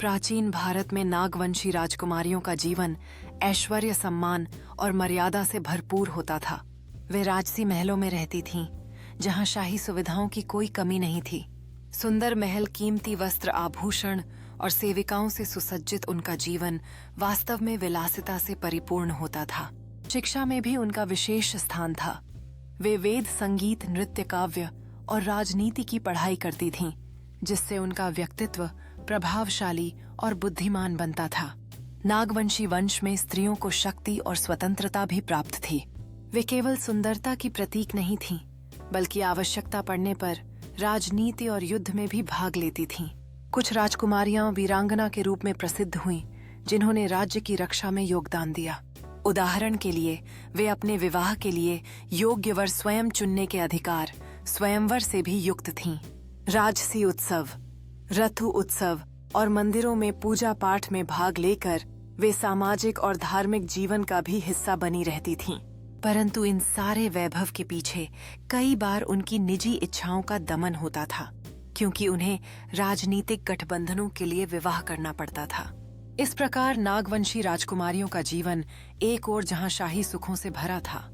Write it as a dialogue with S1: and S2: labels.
S1: प्राचीन भारत में नागवंशी राजकुमारियों का जीवन ऐश्वर्य, सम्मान और मर्यादा से भरपूर होता था। वे राजसी महलों में रहती थीं, जहां शाही सुविधाओं की कोई कमी नहीं थी। सुंदर महल, कीमती वस्त्र, आभूषण और सेविकाओं से सुसज्जित उनका जीवन वास्तव में विलासिता से परिपूर्ण होता था। शिक्षा में भी उनका विशेष स्थान था। वे वेद, संगीत, नृत्य, काव्य और राजनीति की पढ़ाई करती थीं, जिससे उनका व्यक्तित्व प्रभावशाली और बुद्धिमान बनता था। नागवंशी वंश में स्त्रियों को शक्ति और स्वतंत्रता भी प्राप्त थी। वे केवल सुंदरता की प्रतीक नहीं थीं, बल्कि आवश्यकता पड़ने पर राजनीति और युद्ध में भी भाग लेती थीं। कुछ राजकुमारियां वीरांगना के रूप में प्रसिद्ध हुईं, जिन्होंने राज्य की रक्षा में योगदान दिया। उदाहरण के लिए, वे अपने विवाह के लिए योग्य वर स्वयं चुनने के अधिकार, स्वयंवर से भी युक्त थीं। राजसी उत्सव, रथु उत्सव और मंदिरों में पूजा पाठ में भाग लेकर वे सामाजिक और धार्मिक जीवन का भी हिस्सा बनी रहती थीं। परंतु इन सारे वैभव के पीछे कई बार उनकी निजी इच्छाओं का दमन होता था, क्योंकि उन्हें राजनीतिक गठबंधनों के लिए विवाह करना पड़ता था। इस प्रकार नागवंशी राजकुमारियों का जीवन एक ओर जहां शाही सुखों से भरा था,